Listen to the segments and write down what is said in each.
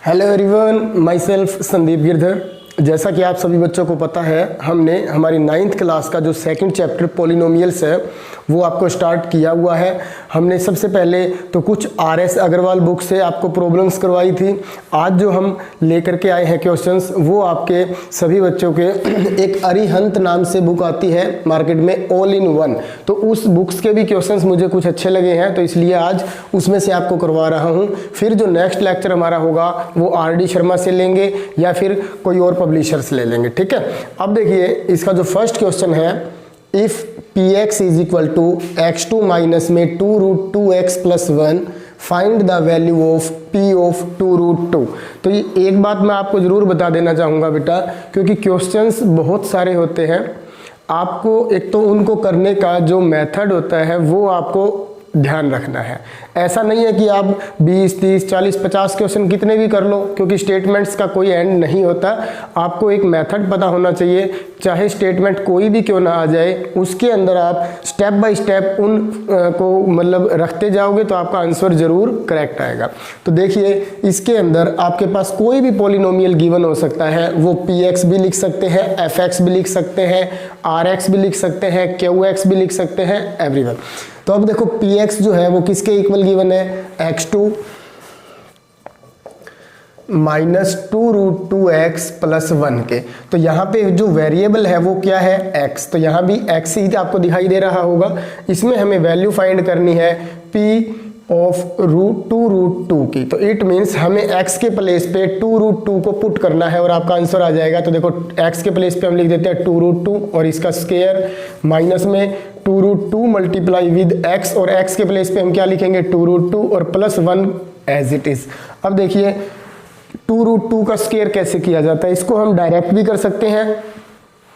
Hello everyone, my self Sandeep Girdhar. जैसा कि आप सभी बच्चों को पता है, हमने हमारी 9th क्लास का जो सेकंड चैप्टर पॉलिनोमियल्स है वो आपको स्टार्ट किया हुआ है। हमने सबसे पहले तो कुछ RS अग्रवाल बुक से आपको प्रॉब्लम्स करवाई थी। आज जो हम लेकर के आए हैं क्वेश्चंस, वो आपके सभी बच्चों के एक अरिहंत नाम से बुक आती है मार्केट में, ऑल इन वन। तो उस बुक्स के भी क्वेश्चंस मुझे कुछ अच्छे लगे हैं, तो इसलिए आज उसमें से आपको करवा रहा हूँ। फिर जो नेक्स्ट लेक्चर हमारा होगा वो RD शर्मा से लेंगे या फिर कोई और पब्लिशर्स ले लेंगे, ठीक है। अब देखिए, इसका जो फर्स्ट क्वेश्चन है, if px is equal to x2 minus में 2√2x plus 1 find the value of p of 2√2। तो ये एक बात मैं आपको जरूर बता देना चाहूँगा बेटा, क्योंकि क्वेश्चंस बहुत सारे होते हैं। आपको एक तो उनको करने का जो मेथड होता है वो आपको ध्यान रखना है। ऐसा नहीं है कि आप 20, 30, 40, 50 क्वेश्चन कितने भी कर लो, क्योंकि स्टेटमेंट्स का कोई एंड नहीं होता। आपको एक मेथड पता होना चाहिए, चाहे स्टेटमेंट कोई भी क्यों ना आ जाए, उसके अंदर आप स्टेप बाय स्टेप उन को मतलब रखते जाओगे तो आपका आंसर जरूर करेक्ट आएगा। तो देखिए, इसके अंदर आपके पास कोई भी पॉलिनोमियल गिवन हो सकता है। वो px भी लिख सकते हैं, fx भी लिख सकते हैं, rx भी लिख सकते हैं, qx भी लिख सकते हैं, एवरीवन। तो अब देखो, px जो है वो किसके इक्वल गिवन है, x2 माइनस 2√2x प्लस 1 के। तो यहाँ पे जो वेरिएबल है वो क्या है, x। तो यहाँ भी x ही आपको दिखाई दे रहा होगा। इसमें हमें वैल्यू फाइंड करनी है p ऑफ √2 की। तो इट मीन्स हमें x के प्लेस पे 2√2 को पुट करना है और आपका आंसर आ जाएगा। तो देखो, x के प्लेस पे हम लिख देते हैं 2√2 और इसका स्क्वायर माइनस में 2√2 मल्टीप्लाई विद x, और x के प्लेस पे हम क्या लिखेंगे, 2√2 और प्लस 1 एज इट इज। अब देखिए, 2√2 का स्क्वायर कैसे किया जाता है, इसको हम डायरेक्ट भी कर सकते हैं।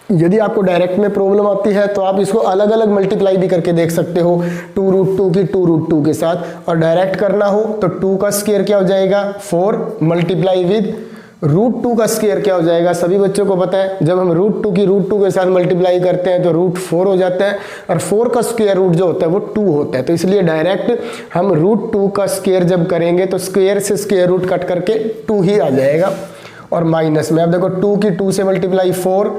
यदि आपको डायरेक्ट में प्रॉब्लम आती है तो आप इसको अलग अलग मल्टीप्लाई भी करके देख सकते हो, 2√2 की 2√2 के साथ। और डायरेक्ट करना हो तो 2 का स्क्वायर क्या हो जाएगा, 4 मल्टीप्लाई विद √2 का स्क्वायर क्या हो जाएगा। सभी बच्चों को पता है, जब हम √2 की √2 के साथ मल्टीप्लाई करते हैं तो √4 हो जाता है, और 4 का स्क्वायर रूट जो होता है वो 2 होता है। तो इसलिए डायरेक्ट हम √2 का स्क्वायर जब करेंगे तो स्क्वायर से स्क्वायर रूट कट करके 2 ही आ जाएगा। और माइनस में अब देखो, 2 की 2 से मल्टीप्लाई 4,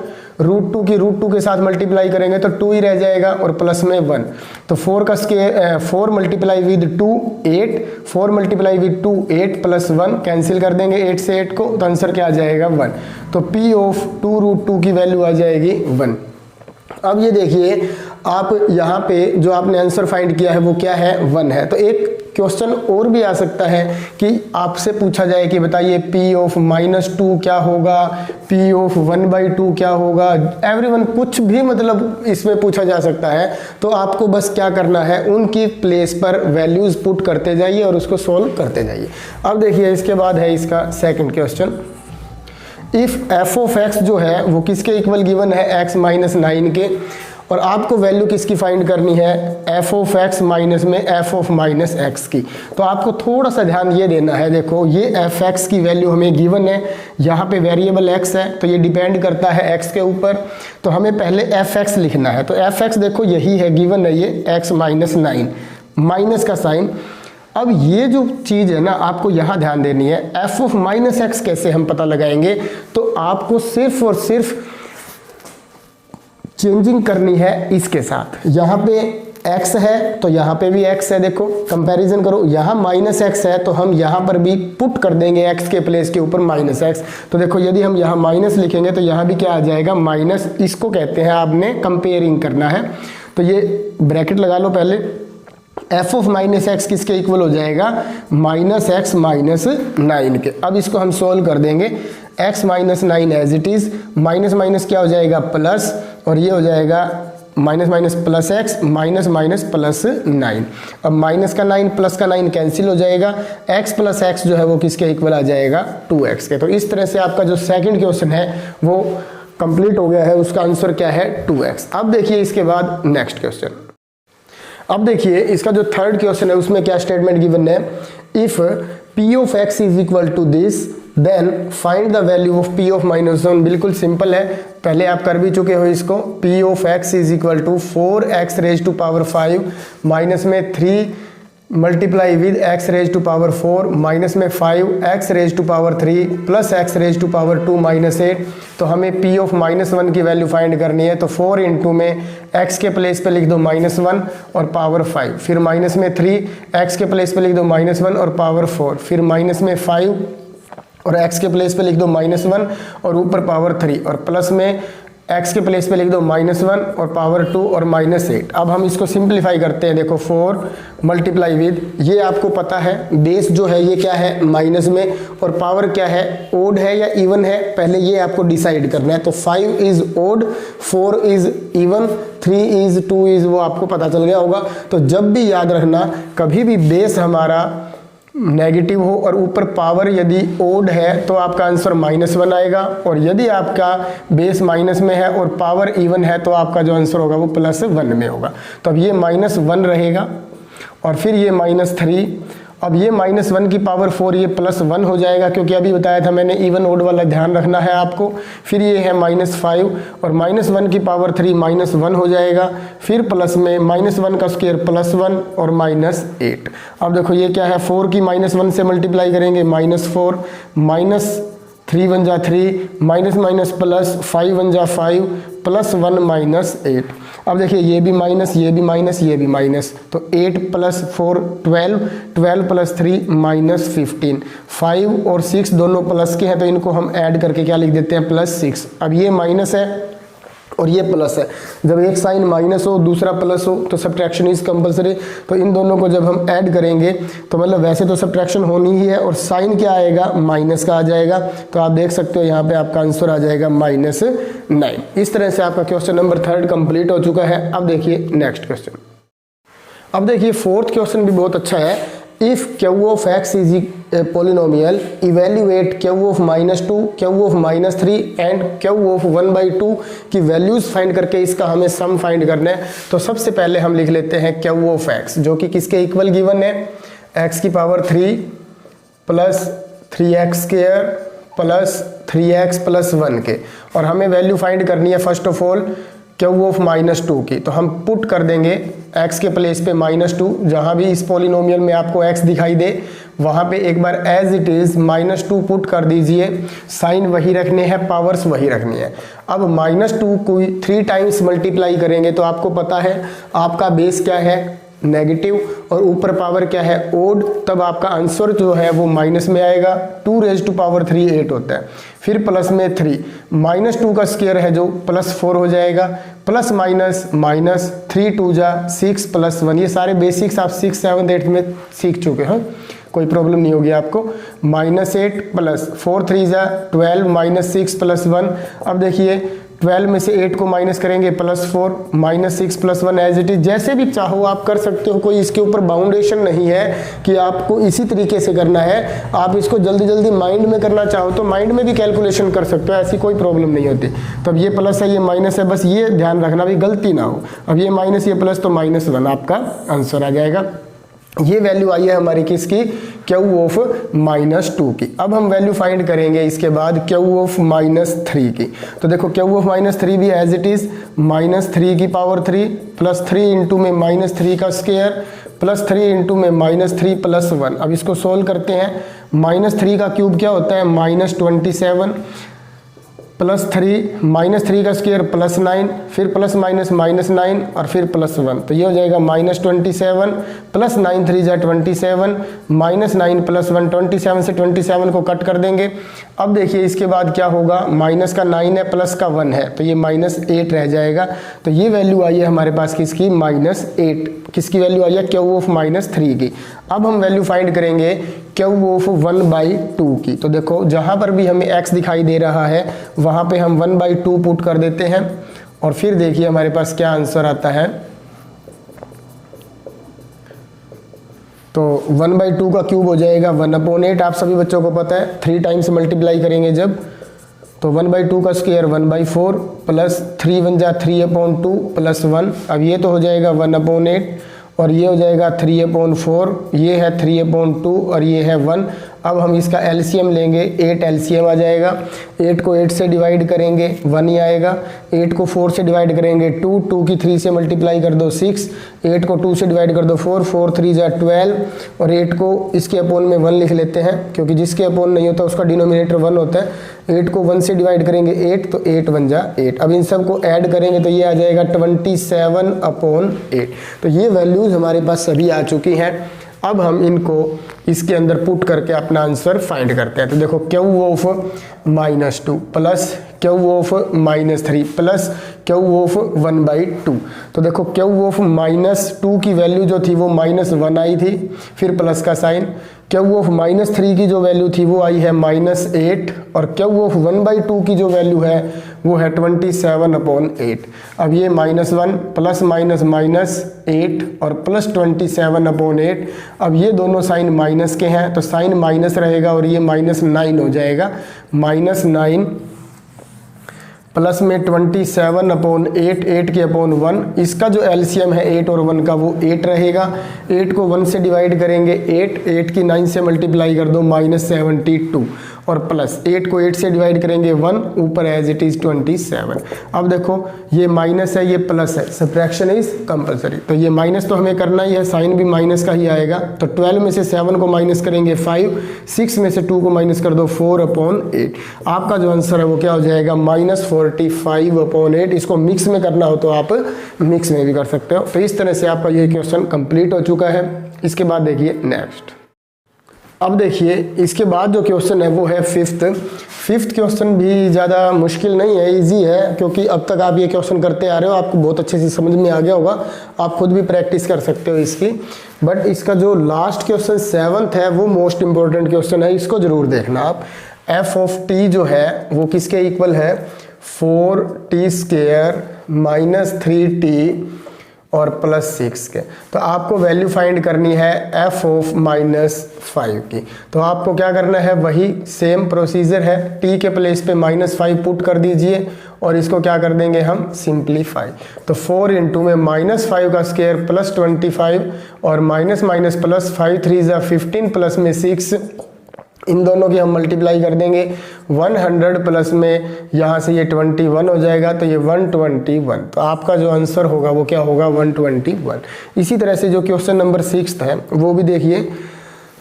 √2 की √2 के साथ मल्टीप्लाई करेंगे तो 2 ही रह जाएगा, और प्लस में 1। तो 4 का square 4 multiply with 2 8, 4 multiply with 2 8 plus 1 cancel कर देंगे 8 से 8 को, तो आंसर क्या आ जाएगा, 1। तो p ऑफ 2√2 की वैल्यू आ जाएगी 1। अब ये देखिए, आप यहाँ पे जो आपने आंसर फाइंड किया है वो क्या है, 1 है। तो एक क्वेश्चन और भी आ सकता है कि आपसे पूछा जाए कि बताइए p ऑफ -2 क्या होगा, p ऑफ 1/2 क्या होगा। एवरीवन, कुछ भी मतलब इसमें पूछा जा सकता है। तो आपको बस क्या करना है, उनकी प्लेस पर वैल्यूज पुट करते जाइए और उसको सोल्व करते जाइए। अब देखिए, इसके बाद है इसका second question. If f of x जो है वो किसके इक्वल गिवन है, x माइनस 9 के, और आपको वैल्यू किसकी फाइंड करनी है, f ऑफ x माइनस में f ऑफ माइनस x की। तो आपको थोड़ा सा ध्यान ये देना है। देखो, ये f(x) की वैल्यू हमें गिवन है, यहाँ पे वेरिएबल x है तो ये डिपेंड करता है x के ऊपर। तो हमें पहले f(x) लिखना है। तो f(x) देखो यही है, गिवन है ये x माइनस 9, माइनस का साइन। अब ये जो चीज़ है ना, आपको यहाँ ध्यान देनी है। f ऑफ माइनस x कैसे हम पता लगाएंगे, तो आपको सिर्फ और सिर्फ चेंजिंग करनी है इसके साथ। यहाँ पे x है तो यहाँ पे भी x है। देखो, कंपैरिजन करो, यहाँ -x है तो हम यहाँ पर भी पुट कर देंगे x के प्लेस के ऊपर -x। तो देखो, यदि हम यहाँ माइनस लिखेंगे तो यहाँ भी क्या आ जाएगा, माइनस। इसको कहते हैं आपने कंपेयरिंग करना है। तो ये ब्रैकेट लगा लो पहले। f ऑफ -x किसके इक्वल हो जाएगा, -x माइनस 9 के। अब इसको हम सोल्व कर देंगे, x minus 9 as it is, minus minus क्या हो जाएगा, प्लस, और ये हो जाएगा minus minus plus x, minus minus plus 9। अब माइनस का 9 प्लस का 9 कैंसिल हो जाएगा, x प्लस x जो है वो किसके इक्वल आ जाएगा, 2x के। तो इस तरह से आपका जो सेकंड क्वेश्चन है वो कंप्लीट हो गया है, उसका आंसर क्या है, 2x। अब देखिए इसके बाद नेक्स्ट क्वेश्चन। अब देखिए, इसका जो थर्ड क्वेश्चन है उसमें क्या स्टेटमेंट गिवन है, if p of x is equal to this then find the value of p of -1। बिल्कुल सिंपल है, पहले आप कर भी चुके हो इसको। p of x is equal to 4x raise to power 5 minus में 3 multiply with x raise to power 4 minus में 5 x raise to power 3 plus x raise to power 2 minus 8। तो हमें p ऑफ -1 की वैल्यू फाइंड करनी है। तो 4 into में x के प्लेस पे लिख दो -1 और पावर 5, फिर माइनस में 3 x के प्लेस पे लिख दो -1 और पावर 4, फिर माइनस में 5 और x के प्लेस पे लिख दो -1 और ऊपर पावर 3, और प्लस में x के प्लेस पे लिख दो -1 और पावर 2 और -8। अब हम इसको सिंप्लीफाई करते हैं। देखो 4 मल्टीप्लाई विद, ये आपको पता है बेस जो है ये क्या है माइनस में, और पावर क्या है ओड है या इवन है, पहले ये आपको डिसाइड करना है। तो 5 is odd, 4 is even, 3 is 2 is, वो आपको पता चल गया होगा। तो जब भी याद रखना, कभी भी बेस हमारा नेगेटिव हो और ऊपर पावर यदि ओड है तो आपका आंसर -1 आएगा, और यदि आपका बेस माइनस में है और पावर इवन है तो आपका जो आंसर होगा वो +1 में होगा। तो अब ये -1 रहेगा और फिर ये -3, अब ये -1 की पावर 4 ये +1 हो जाएगा, क्योंकि अभी बताया था मैंने इवन ओड वाला ध्यान रखना है आपको। फिर ये है -5 और -1 की पावर 3 -1 हो जाएगा, फिर प्लस में -1 का स्क्वायर +1 और -8। अब देखो ये क्या है, 4 की -1 से मल्टीप्लाई करेंगे -4, -3 1 जा 3, माइनस माइनस प्लस 5 1 जा 5, +1 -8। अब देखिए ये भी माइनस, ये भी माइनस, ये भी माइनस, तो 8 + 4 12, 12 + 3 -15। 5 और 6 दोनों प्लस के हैं तो इनको हम ऐड करके क्या लिख देते हैं +6। अब ये माइनस है और ये प्लस है, जब एक साइन माइनस हो दूसरा प्लस हो तो सब्ट्रैक्शन इज कंपलसरी। तो इन दोनों को जब हम ऐड करेंगे तो मतलब वैसे तो सब्ट्रैक्शन होनी ही है, और साइन क्या आएगा माइनस का आ जाएगा। तो आप देख सकते हो यहाँ पे आपका आंसर आ जाएगा -9। इस तरह से आपका क्वेश्चन नंबर 3 कंप्लीट हो चुका है। अब देखिए नेक्स्ट क्वेश्चन। अब देखिए 4th क्वेश्चन भी बहुत अच्छा है। If q of x is a polynomial, evaluate q of -2, q of -3 and q of 1/2 की वैल्यूज फाइंड करके इसका हमें सम फाइंड करना है। तो सबसे पहले हम लिख लेते हैं q of x, जो कि किसके इक्वल गिवन है, x की power 3 plus 3x square plus 3x + 1 के, और हमें वैल्यू फाइंड करनी है first of all q of -2 की। तो हम पुट कर देंगे x के प्लेस पे -2, जहाँ भी इस पॉलिनोमियल में आपको x दिखाई दे वहाँ पे एक बार एज इट इज़ -2 पुट कर दीजिए। साइन वही रखने हैं, पावर्स वही रखनी है। अब -2 को 3 टाइम्स मल्टीप्लाई करेंगे तो आपको पता है आपका बेस क्या है नेगेटिव और ऊपर पावर क्या है ओड, तब आपका आंसर जो है वो माइनस में आएगा। 2 रेज़ टू पावर 3 8 होता है, फिर प्लस में 3, -2 का स्क्वायर है जो +4 हो जाएगा, प्लस माइनस माइनस 3 2 जा 6 + 1। ये सारे बेसिक्स आप 6 7 8 में सीख चुके हैं, कोई प्रॉब्लम नहीं होगी आपको। -8 + 4 3 जा 12, -6 + 1। अब देखिए 12 में से 8 को माइनस करेंगे +4, -6 + 1 एज इट इज। जैसे भी चाहो आप कर सकते हो, कोई इसके ऊपर बाउंडेशन नहीं है कि आपको इसी तरीके से करना है। आप इसको जल्दी जल्दी माइंड में करना चाहो तो माइंड में भी कैलकुलेशन कर सकते हो, ऐसी कोई प्रॉब्लम नहीं होती। तो अब ये प्लस है ये माइनस है, बस ये ध्यान रखना भी गलती ना हो। अब ये माइनस ये प्लस, तो -1 आपका आंसर आ जाएगा। ये वैल्यू आई है हमारी किसकी, q ऑफ -2 की। अब हम वैल्यू फाइंड करेंगे इसके बाद q ऑफ -3 की। तो देखो q ऑफ -3 भी एज इट इज -3 की पावर 3 प्लस 3 इंटू में -3 का स्क्वायर प्लस 3 इंटू में -3 + 1। अब इसको सोल्व करते हैं। -3 का क्यूब क्या होता है -27, प्लस 3 -3 का स्क्वायर +9, फिर प्लस माइनस -9 और फिर +1। तो ये हो जाएगा -27 प्लस 9 3 जा 27, -9 + 1 27 से 27 को कट कर देंगे। अब देखिए इसके बाद क्या होगा, माइनस का 9 है प्लस का 1 है तो ये -8 रह जाएगा। तो ये वैल्यू आई है हमारे पास किसकी, -8। किसकी वैल्यू आई है, q ऑफ -3 की। अब हम वैल्यू फाइंड करेंगे q ऑफ 1/2 की। तो देखो जहाँ पर भी हमें x दिखाई दे रहा है वहाँ पे हम 1/2 पुट कर देते हैं, और फिर देखिए हमारे पास क्या आंसर आता है। तो 1/2 का क्यूब हो जाएगा 1/8। आप सभी बच्चों को पता है 3 टाइम्स मल्टीप्लाई करेंगे जब, तो 1/2 का स्क्वायर 1/4 प्लस 3 1 जा 3/2 प्लस 1। अब ये तो हो जाएगा 1/8 और ये हो जाएगा 3/4, ये है 3/2 और ये है 1। अब हम इसका एलसीएम लेंगे, 8 एलसीएम आ जाएगा। 8 को 8 से डिवाइड करेंगे 1 ही आएगा। 8 को 4 से डिवाइड करेंगे 2, 2 की 3 से मल्टीप्लाई कर दो 6, 8 को 2 से डिवाइड कर दो 4, 4 3 जा 12, और 8 को इसके अपोन में 1 लिख लेते हैं, क्योंकि जिसके अपोन नहीं होता उसका डिनोमिनेटर 1 होता है। 8 को 1 से डिवाइड करेंगे 8, तो 8 1 जा 8। अब इन सब को ऐड करेंगे तो ये आ जाएगा 27/8। तो ये वैल्यूज हमारे पास सभी आ चुकी हैं। अब हम इनको इसके अंदर पुट करके अपना आंसर फाइंड करते हैं। तो देखो Q of -2 plus Q of -3 plus Q of 1/2। तो देखो क्यू ऑफ -2 की वैल्यू जो थी वो -1 आई थी, फिर प्लस का साइन। क्यू ऑफ -3 की जो वैल्यू थी वो आई है -8, और क्यू ऑफ 1/2 की जो वैल्यू है वो है 27/8। अब ये -1 प्लस -8 और प्लस 27/8, अब ये दोनों साइन माइनस के हैं तो साइन माइनस रहेगा और ये -9 हो जाएगा। -9 प्लस में 27/8, 8 के अपॉन 1, इसका जो एलसीएम है 8 और 1 का वो 8 रहेगा। 8 को 1 से डिवाइड करेंगे 8 की 9 से मल्टीप्लाई कर दो -72, और प्लस 8 को 8 से डिवाइड करेंगे 1, ऊपर एज इट इज 27। अब देखो ये माइनस है ये प्लस है, सब्ट्रैक्शन इज कंपलसरी, तो ये माइनस तो हमें करना ही है, साइन भी माइनस का ही आएगा। तो 12 में से 7 को माइनस करेंगे 5, 6 में से 2 को माइनस कर दो 4/8। आपका जो आंसर है वो क्या हो जाएगा -45/8। इसको मिक्स में करना हो तो आप मिक्स में भी कर सकते हो। तो इस तरह से आपका ये क्वेश्चन कंप्लीट हो चुका है। इसके बाद देखिए नेक्स्ट। अब देखिए इसके बाद जो क्वेश्चन है वो है फिफ्थ क्वेश्चन भी ज़्यादा मुश्किल नहीं है, इजी है, क्योंकि अब तक आप ये क्वेश्चन करते आ रहे हो, आपको बहुत अच्छे से समझ में आ गया होगा, आप खुद भी प्रैक्टिस कर सकते हो इसकी। बट इसका जो लास्ट क्वेश्चन 7th है वो मोस्ट इंपॉर्टेंट क्वेश्चन है, इसको ज़रूर देखना आप। एफ ऑफ टी जो है वो किसके इक्वल है, 4t² -3t और +6 के। तो आपको वैल्यू फाइंड करनी है f ऑफ -5 की। तो आपको क्या करना है, वही सेम प्रोसीजर है, t के प्लेस पे -5 पुट कर दीजिए और इसको क्या कर देंगे हम सिंप्लीफाई। तो 4 इंटू में -5 का स्क्वायर प्लस 25 और माइनस प्लस 5 3 जा 15 प्लस में 6, इन दोनों की हम मल्टीप्लाई कर देंगे 100 प्लस में यहाँ से ये 21 हो जाएगा, तो ये 121। तो आपका जो आंसर होगा वो क्या होगा 121। इसी तरह से जो क्वेश्चन नंबर 6 है वो भी देखिए,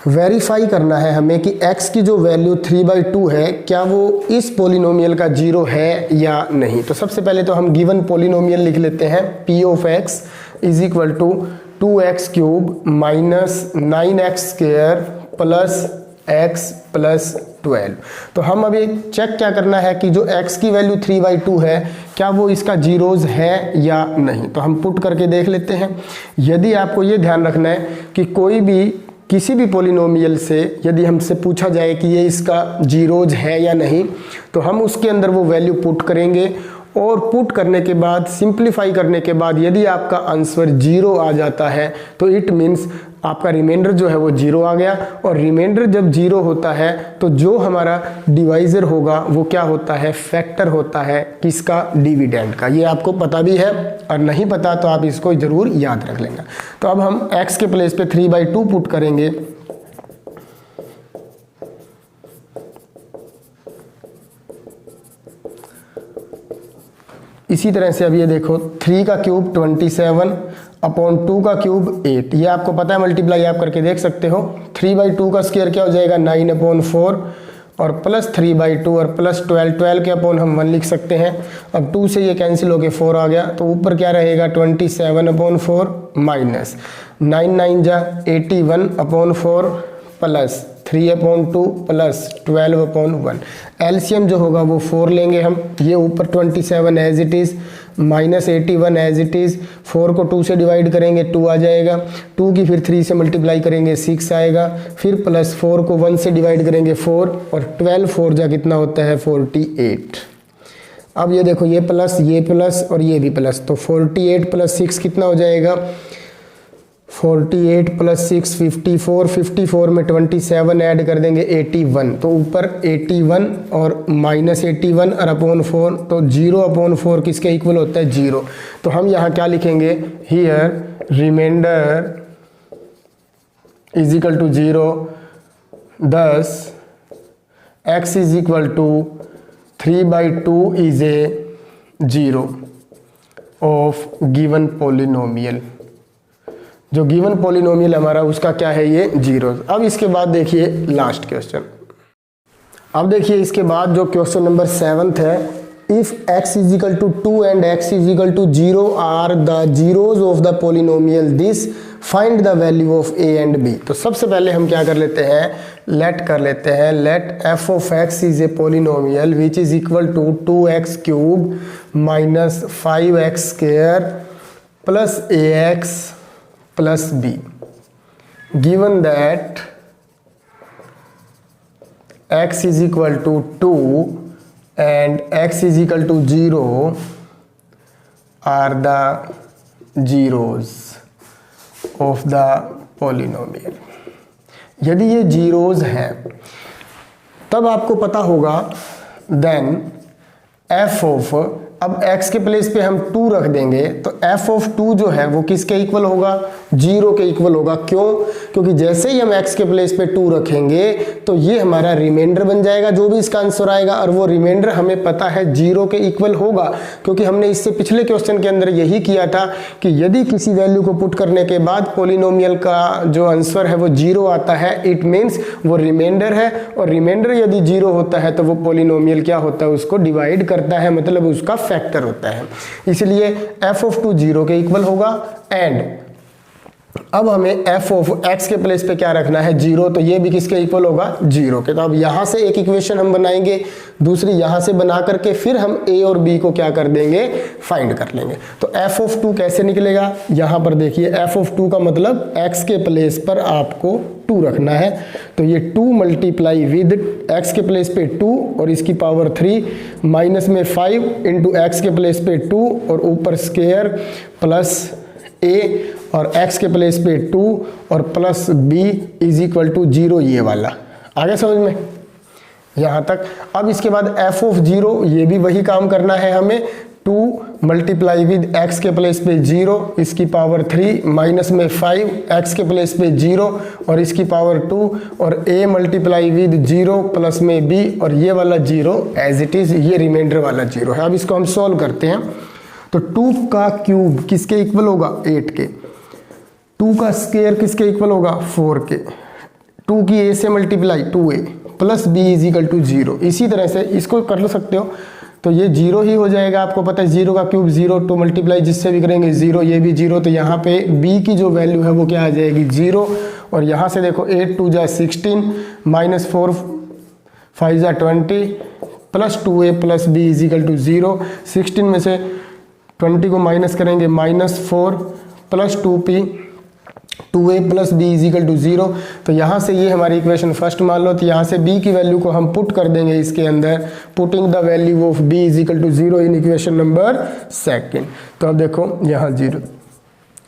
वेरीफाई करना है हमें कि x की जो वैल्यू 3/2 है क्या वो इस पोलिनोमियल का 0 है या नहीं। तो सबसे पहले तो हम गिवन पोलिनोमियल लिख लेते हैं, p of x is equal to 2x³ -9x² plus x plus 12। तो हम अभी चेक क्या करना है कि जो x की वैल्यू 3/2 है क्या वो इसका जीरोज है या नहीं। तो हम पुट करके देख लेते हैं। यदि आपको ये ध्यान रखना है कि कोई भी किसी भी पोलिनोमियल से यदि हमसे पूछा जाए कि ये इसका जीरोज है या नहीं, तो हम उसके अंदर वो वैल्यू पुट करेंगे, और पुट करने के बाद सिंप्लीफाई करने के बाद यदि आपका आंसर 0 आ जाता है तो इट मीन्स आपका रिमाइंडर जो है वो 0 आ गया। और रिमाइंडर जब 0 होता है तो जो हमारा डिवाइजर होगा वो क्या होता है, फैक्टर होता है किसका, डिविडेंड का। ये आपको पता भी है, और नहीं पता तो आप इसको जरूर याद रख लेना। तो अब हम x के प्लेस पे 3/2 पुट करेंगे, इसी तरह से अब ये देखो 3 का क्यूब 27/2 का क्यूब 8, ये आपको पता है, मल्टीप्लाई आप करके देख सकते हो। 3/2 का स्क्वायर क्या हो जाएगा 9/4 और प्लस 3/2 और प्लस 12 के अपॉन हम 1 लिख सकते हैं। अब 2 से ये कैंसिल होके 4 आ गया, तो ऊपर क्या रहेगा 27/4 माइनस 9 9 जा 81/4 प्लस 3/2 प्लस 12/1। एलसीएम जो होगा वो 4 लेंगे हम, ये ऊपर 27 as it is -81 as it is. 4 को 2 से डिवाइड करेंगे 2 आ जाएगा, 2 की फिर 3 से मल्टीप्लाई करेंगे 6 आएगा, फिर प्लस 4 को 1 से डिवाइड करेंगे 4, और 12 4 जा कितना होता है 48। अब ये देखो ये प्लस और ये भी प्लस, तो 48 प्लस 6 कितना हो जाएगा 48 प्लस 6 54, 54 में 27 ऐड कर देंगे 81, तो ऊपर 81 और -81 और अपॉन 4, तो 0/4 किसके इक्वल होता है 0। तो हम यहाँ क्या लिखेंगे, here remainder is equal to 0, thus x is equal to 3/2 is a 0 of given polynomial। जो गिवन पॉलिनोमियल हमारा उसका क्या है, ये 0। अब इसके बाद देखिए लास्ट क्वेश्चन। अब देखिए इसके बाद जो क्वेश्चन नंबर 7 है, if x is equal to 2 and x is equal to 0 are the zeros of the polynomial this, find the value of a and b। तो सबसे पहले हम क्या कर लेते हैं, लेट कर लेते हैं, let f of x is a polynomial which is equal to 2x cube minus 5x square plus ax plus b, given that x is equal to 2 and x is equal to 0 are the zeros of the polynomial। यदि ये zeros हैं तब आपको पता होगा then f of, अब x के place पे हम 2 रख देंगे तो f ऑफ 2 जो है वो किसके इक्वल होगा, 0 के इक्वल होगा। क्यों, क्योंकि जैसे ही हम x के प्लेस पे 2 रखेंगे तो ये हमारा रिमाइंडर बन जाएगा जो भी इसका आंसर आएगा, और वो रिमाइंडर हमें पता है 0 के इक्वल होगा, क्योंकि हमने इससे पिछले क्वेश्चन के अंदर यही किया था कि यदि किसी वैल्यू को पुट करने के बाद पॉलिनोमियल का जो आंसर है वो 0 आता है, इट मीन्स वो रिमाइंडर है, और रिमाइंडर यदि 0 होता है तो वो पॉलिनोमियल क्या होता है, उसको डिवाइड करता है, मतलब उसका फैक्टर होता है। इसलिए f ऑफ 2 0 के इक्वल होगा। एंड अब हमें f ऑफ x के प्लेस पे क्या रखना है, 0, तो ये भी किसके इक्वल होगा, 0 के। तो अब यहां से एक इक्वेशन हम बनाएंगे, दूसरी यहां से बना करके फिर हम a और b को क्या कर देंगे, फाइंड कर लेंगे। तो f ऑफ 2 कैसे निकलेगा, यहां पर देखिए f ऑफ 2 का मतलब x के प्लेस पर आपको 2 रखना है, तो ये 2 मल्टीप्लाई विद x के प्लेस पे 2 और इसकी पावर 3 माइनस में 5 इंटू x के प्लेस पे 2 और ऊपर स्क्वायर प्लस a और x के प्लेस पे 2 और plus b is equal to 0, ये वाला आगे समझ में यहाँ तक। अब इसके बाद f ऑफ 0, ये भी वही काम करना है हमें, 2 मल्टीप्लाई विद x के प्लेस पे 0 इसकी पावर 3 माइनस में 5 x के प्लेस पे 0 और इसकी पावर 2 और a मल्टीप्लाई विद 0 प्लस में b और ये वाला 0 एज इट इज, ये रिमाइंडर वाला 0 है। अब इसको हम सॉल्व करते हैं, तो 2 का क्यूब किसके इक्वल होगा, 8 के, 2 का स्क्वायर किसके इक्वल होगा, 4 के, 2 की a से multiply 2a plus b is equal to 0। इसी तरह से इसको कर सकते हो, तो ये 0 ही हो जाएगा, आपको पता है 0 का क्यूब 0, 2 मल्टीप्लाई जिससे भी करेंगे 0, ये भी 0, तो यहाँ पे b की जो वैल्यू है वो क्या आ जाएगी, 0। और यहाँ से देखो 8 2 जा 16 माइनस 4 5 जा 20 plus 2a plus b is equal to 0। 16 में से 20 को माइनस करेंगे minus 4 plus 2p 2a plus b is equal to 0। तो यहाँ से ये हमारी इक्वेशन फर्स्ट मान लो, तो यहाँ से b की वैल्यू को हम पुट कर देंगे इसके अंदर, putting the value of b is equal to 0 in equation number 2। तो अब देखो यहाँ 0,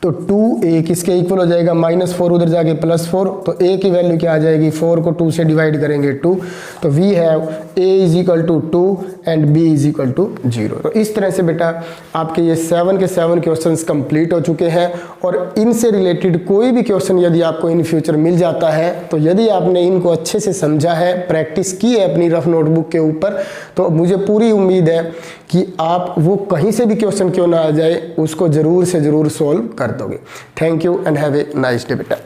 तो 2a किसके इक्वल हो जाएगा, माइनस 4 उधर जाके प्लस 4, तो a की वैल्यू क्या आ जाएगी, 4 को 2 से डिवाइड करेंगे 2, तो we have a is equal to 2 and b is equal to 0। तो इस तरह से बेटा आपके ये 7 के 7 क्वेश्चंस कंप्लीट हो चुके हैं, और इनसे रिलेटेड कोई भी क्वेश्चन यदि आपको इन फ्यूचर मिल जाता है, तो यदि आपने इनको अच्छे से समझा है, प्रैक्टिस की है अपनी रफ नोटबुक के ऊपर, तो मुझे पूरी उम्मीद है कि आप वो कहीं से भी क्वेश्चन क्यों ना आ जाए उसको ज़रूर से ज़रूर सॉल्व कर दोगे। Thank you and have a nice day बेटा।